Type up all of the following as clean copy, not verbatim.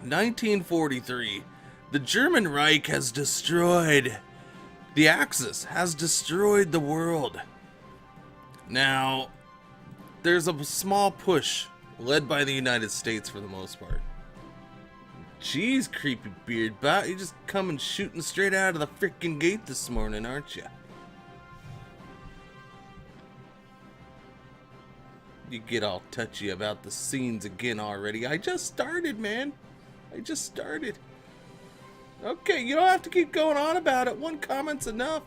1943. The German Reich has destroyed the Axis, has destroyed the world. Now, there's a small push led by the United States for the most part. Jeez, creepy beard bot, you're just coming shooting straight out of the freaking gate this morning, aren't you? You get all touchy about the scenes again already. I just started, man. I just started. Okay, you don't have to keep going on about it. One comment's enough.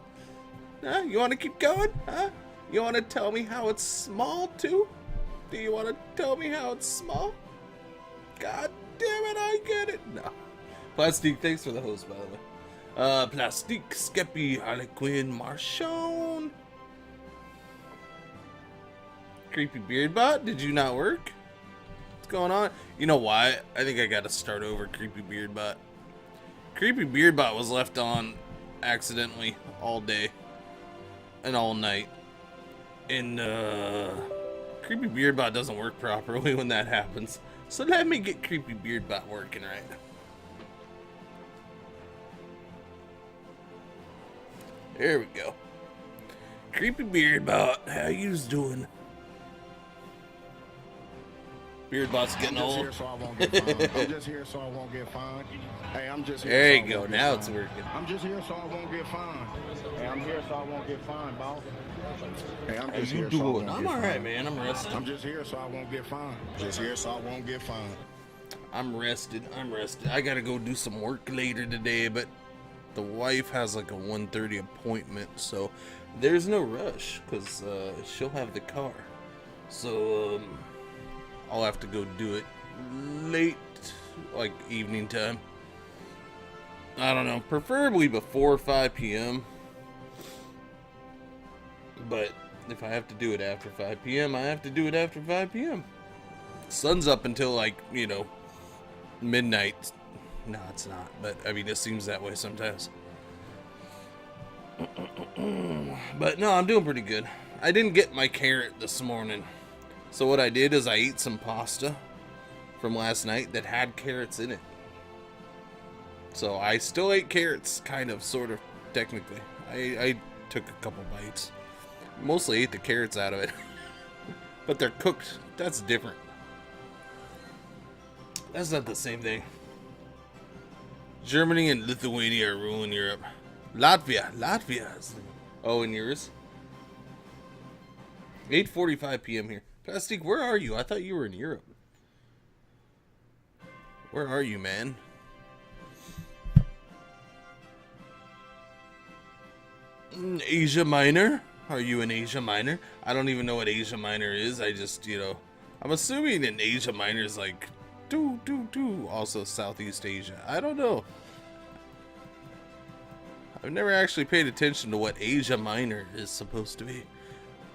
Huh? You want to keep going? Huh? You want to tell me how it's small, too? Do you want to tell me how it's small? God damn it, I get it. No. Plastique, thanks for the host, by the way. Plastique, Skeppy, Harlequin, Marchon. Creepy beard bot, did you not work? What's going on? You know why? I think I gotta start over Creepy beard bot. Creepy beard bot was left on accidentally all day and all night. And Creepy beard bot doesn't work properly when that happens. So let me get Creepy beard bot working right. There we go. Creepy beard bot, how you's doing? Beard bot's getting old. I'm just here so I won't get fined. Hey, I'm just here. There you go. Now it's working. I'm just here so I won't get fined. Hey, I'm here so I won't get fined, boss. Hey, I'm just here so I won't get fined. I'm alright, man. I'm rested. I'm just here so I won't get fined. Just here so I won't get fined. I'm rested. I'm rested. I gotta go do some work later today, but the wife has like a 1:30 appointment, so there's no rush because she'll have the car. So I'll have to go do it late, like evening time. I don't know, preferably before 5 p.m. But if I have to do it after 5 p.m., I have to do it after 5 p.m. Sun's up until like, you know, midnight. No, it's not, but I mean, it seems that way sometimes. But no, I'm doing pretty good. I didn't get my carrot this morning. So what I did is I ate some pasta from last night that had carrots in it. So I still ate carrots, kind of, sort of, technically. I took a couple bites. Mostly ate the carrots out of it. But they're cooked. That's different. That's not the same thing. Germany and Lithuania are ruling Europe. Latvia is... Oh, and yours? 8:45 p.m. here. Plastic, where are you? I thought you were in Europe. Where are you, man? Asia Minor? Are you in Asia Minor? I don't even know what Asia Minor is. I just, you know, I'm assuming in Asia Minor is like also Southeast Asia. I don't know. I've never actually paid attention to what Asia Minor is supposed to be.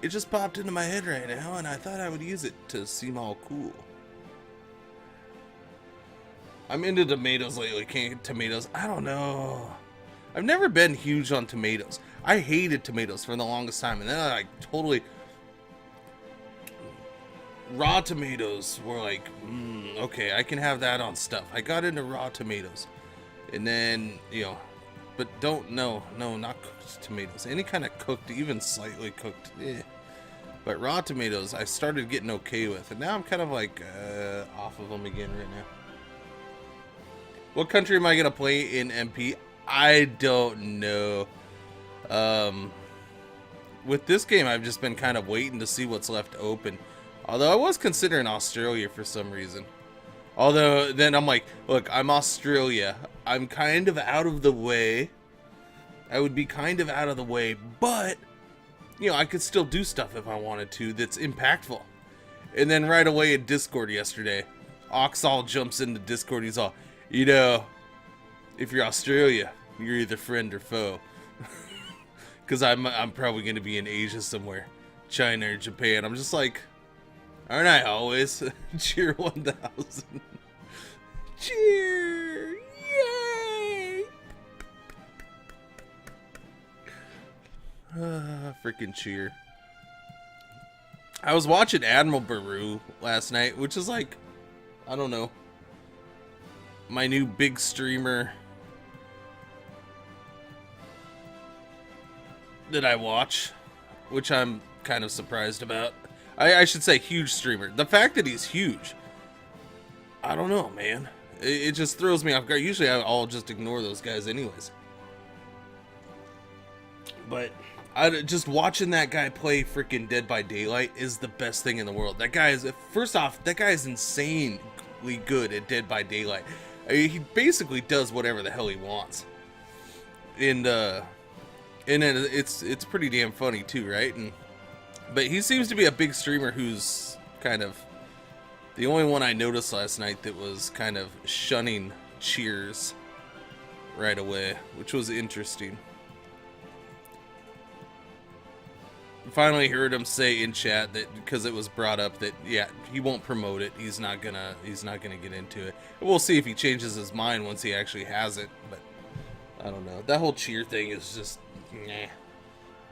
It just popped into my head right now, and I thought I would use it to seem all cool. I'm into tomatoes lately. Can't tomatoes? I don't know. I've never been huge on tomatoes. I hated tomatoes for the longest time, and then I like totally... Raw tomatoes were like, okay, I can have that on stuff. I got into raw tomatoes. And then, you know, but no, not cooked tomatoes. Any kind of cooked, even slightly cooked, But raw tomatoes, I started getting okay with. And now I'm kind of like off of them again right now. What country am I going to play in MP? I don't know. With this game, I've just been kind of waiting to see what's left open. Although I was considering Australia for some reason. Although, then I'm like, look, I'm Australia. I'm kind of out of the way. I would be kind of out of the way, but, you know, I could still do stuff if I wanted to that's impactful. And then right away in Discord yesterday, Oxall jumps into Discord. He's all, you know, if you're Australia, you're either friend or foe. Because I'm probably going to be in Asia somewhere. China or Japan. I'm just like, aren't I always? Cheer 1000. Cheer! Yay! Freaking cheer. I was watching Admiral Baru last night, which is like, I don't know. my new big streamer that I watch, which I'm kind of surprised about. I should say huge streamer. The fact that he's huge, I don't know, man. It just throws me off guard. Usually I'll just ignore those guys anyways. But just watching that guy play freaking Dead by Daylight is the best thing in the world. That guy is, first off, that guy is insanely good at Dead by Daylight. I mean, he basically does whatever the hell he wants. And then it's pretty damn funny too, right? But he seems to be a big streamer who's kind of the only one I noticed last night that was kind of shunning cheers right away, which was interesting. Finally heard him say in chat that, because it was brought up, that yeah, he won't promote it. He's not gonna get into it. We'll see if he changes his mind once he actually has it. But I don't know. That whole cheer thing is just nah.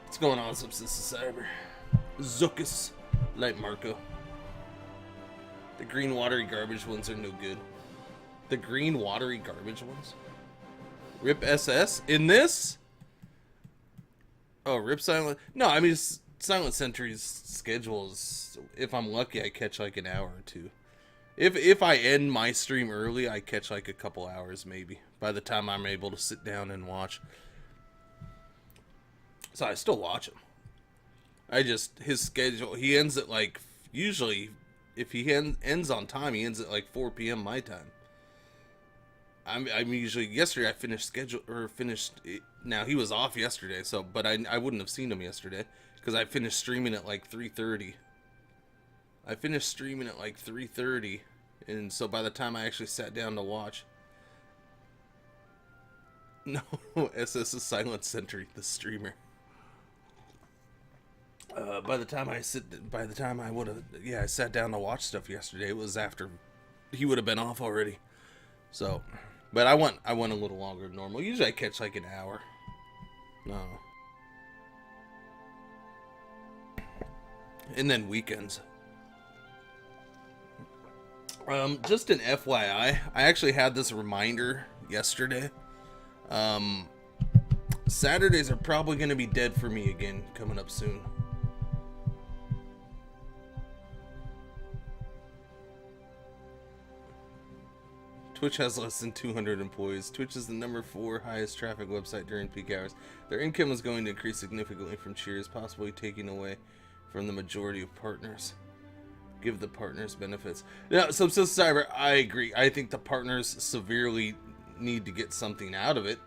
What's going on, Subsistence Cyber? Zuckus, Light Marco. The green watery garbage ones are no good. The green watery garbage ones. Rip SS in this. Oh, Rip Silent. No, I mean, Silent Sentry's schedules, if I'm lucky, I catch like an hour or two. If I end my stream early, I catch like a couple hours maybe, by the time I'm able to sit down and watch. So I still watch him. His schedule, he ends at like, usually, if he ends on time, he ends at like 4 p.m. my time. I'm usually, yesterday I finished now he was off yesterday, so, but I wouldn't have seen him yesterday, because I finished streaming at like 3:30. I finished streaming at like 3:30, and so by the time I actually sat down to watch, no, SS is Silent Sentry, the streamer. By the time I sat down to watch stuff yesterday, it was after he would have been off already. So, but I went a little longer than normal. Usually I catch like an hour. No. And then weekends. Just an FYI, I actually had this reminder yesterday. Saturdays are probably going to be dead for me again coming up soon. Twitch has less than 200 employees. Twitch is the #4 highest traffic website during peak hours. Their income is going to increase significantly from cheers, possibly taking away from the majority of partners. Give the partners benefits. Now, Subsistence Cyber, I agree. I think the partners severely need to get something out of it.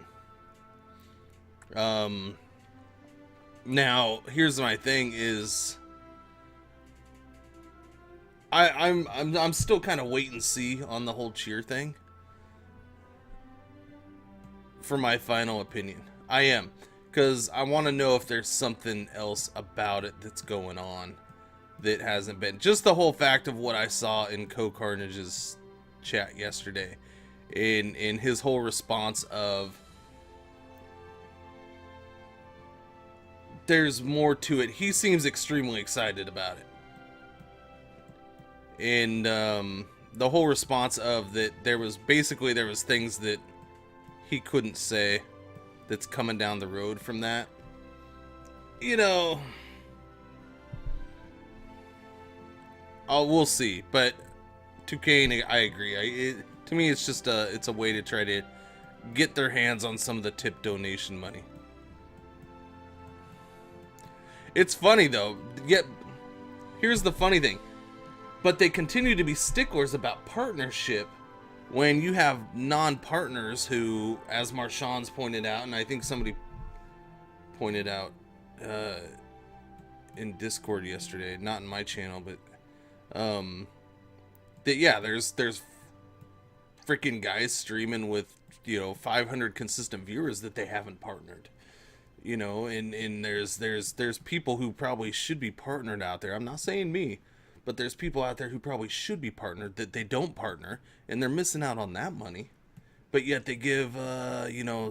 Now, here's my thing is, I'm still kind of wait and see on the whole cheer thing. For my final opinion, I am, because I want to know if there's something else about it that's going on that hasn't been. Just the whole fact of what I saw in Co-Carnage's chat yesterday, in his whole response of, there's more to it. He seems extremely excited about it. And the whole response of that, there was things that he couldn't say that's coming down the road from that. You know, we'll see. But 2K, I agree. To me, it's just it's a way to try to get their hands on some of the tip donation money. It's funny though. Yet, here's the funny thing. But they continue to be sticklers about partnership when you have non-partners who, as Marchand's pointed out, and I think somebody pointed out in Discord yesterday, not in my channel, but that yeah, there's freaking guys streaming with, 500 consistent viewers that they haven't partnered. And there's people who probably should be partnered out there. I'm not saying me, but there's people out there who probably should be partnered that they don't partner, and they're missing out on that money. But yet they give,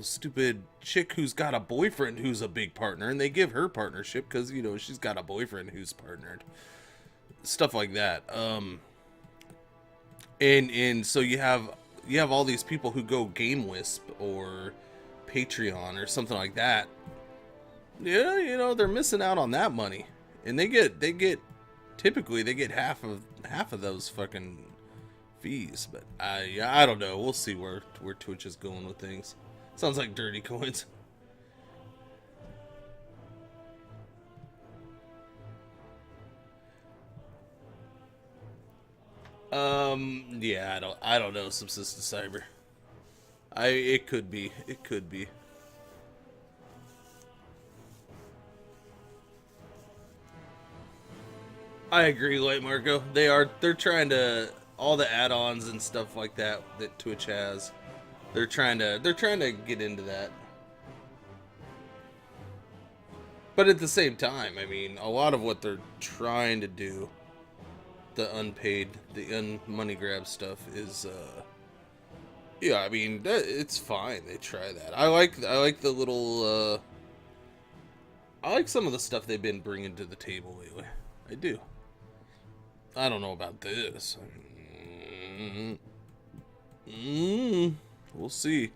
stupid chick who's got a boyfriend who's a big partner, and they give her partnership because, she's got a boyfriend who's partnered. Stuff like that. And so you have you have all these people who go Game Wisp or Patreon or something like that. Yeah, you know, they're missing out on that money, and typically they get half of those fucking fees. But I don't know. We'll see where Twitch is going with things. Sounds like dirty coins. Yeah, I don't know. Subsistence Cyber. It could be. It could be. I agree, Light Marco. They're trying to, all the add-ons and stuff like that Twitch has. They're trying to get into that. But at the same time, I mean, a lot of what they're trying to do, the money grab stuff is, yeah, I mean, it's fine. They try that. I like the little, I like some of the stuff they've been bringing to the table lately. I do. I don't know about this. We'll see.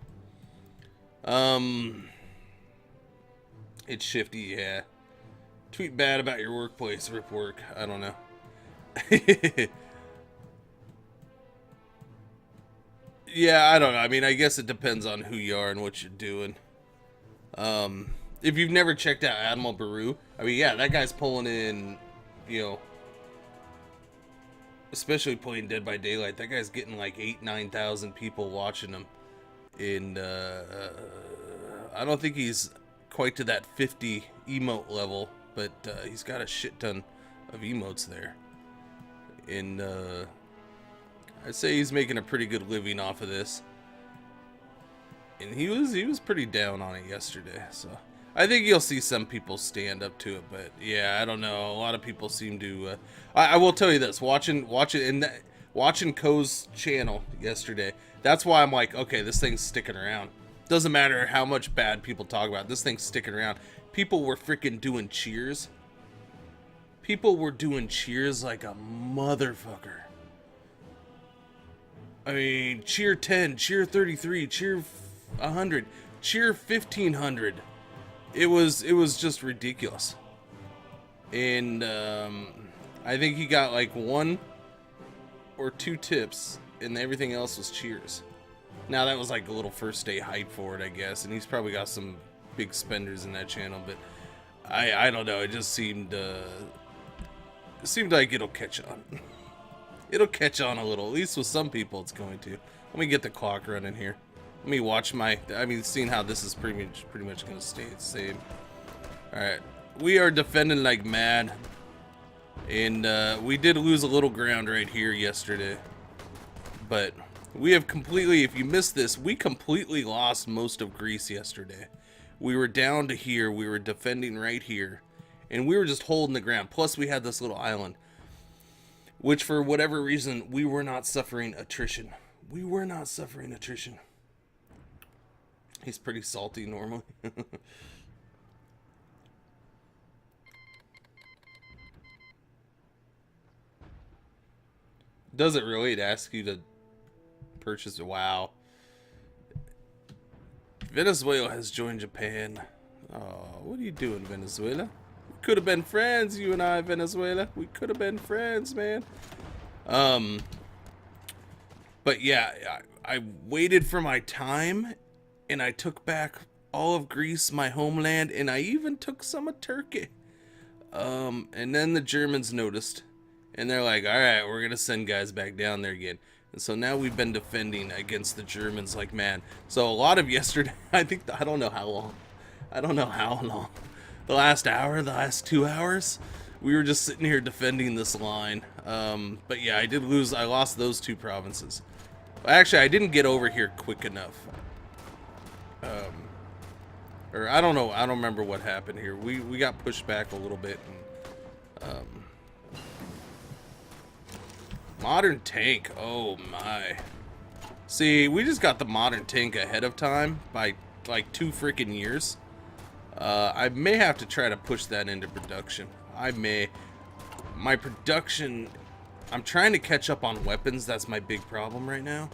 It's shifty, yeah. Tweet bad about your workplace, rip work. I don't know. Yeah, I don't know. I mean, I guess it depends on who you are and what you're doing. If you've never checked out Admiral Baru, I mean, yeah, that guy's pulling in, you know, especially playing Dead by Daylight, that guy's getting like 8,000-9,000 people watching him. And I don't think he's quite to that 50 emote level, but he's got a shit ton of emotes there. And I'd say he's making a pretty good living off of this. And he was pretty down on it yesterday, so I think you'll see some people stand up to it. But yeah, I don't know. A lot of people seem to. I will tell you this: watching Ko's channel yesterday. That's why I'm like, okay, this thing's sticking around. Doesn't matter how much bad people talk about it, this thing's sticking around. People were freaking doing cheers. People were doing cheers like a motherfucker. I mean, cheer 10, cheer 33, cheer 100, cheer 1500. It was just ridiculous. And I think he got like 1 or 2 tips, and everything else was cheers. Now that was like a little first day hype for it, I guess, and he's probably got some big spenders in that channel, but I don't know. It just seemed like it'll catch on. It'll catch on a little. At least with some people, it's going to. Let me get the clock running here. Let me watch seeing how this is pretty much going to stay the same. Alright. We are defending like mad. And we did lose a little ground right here yesterday. But we have completely, if you missed this, we completely lost most of Greece yesterday. We were down to here. We were defending right here. And we were just holding the ground. Plus, we had this little island. Which, for whatever reason, we were not suffering attrition. We were not suffering attrition. He's pretty salty normally. Does it really? It asks you to purchase it. Wow. Venezuela has joined Japan. Oh, what are you doing, Venezuela? We could have been friends, you and I, Venezuela. We could have been friends, man. But yeah, I waited for my time, and I took back all of Greece, my homeland, and I even took some of Turkey. And then the Germans noticed, and they're like, all right, we're gonna send guys back down there again. And so now we've been defending against the Germans like man. So a lot of yesterday, I don't know how long. The last hour, the last 2 hours, we were just sitting here defending this line. But yeah, I lost those 2 provinces. Actually, I didn't get over here quick enough. Or I don't know, I don't remember what happened here. We got pushed back a little bit. And, modern tank, oh my. See, we just got the modern tank ahead of time by like 2 freaking years. I may have to try to push that into production. My production, I'm trying to catch up on weapons. That's my big problem right now.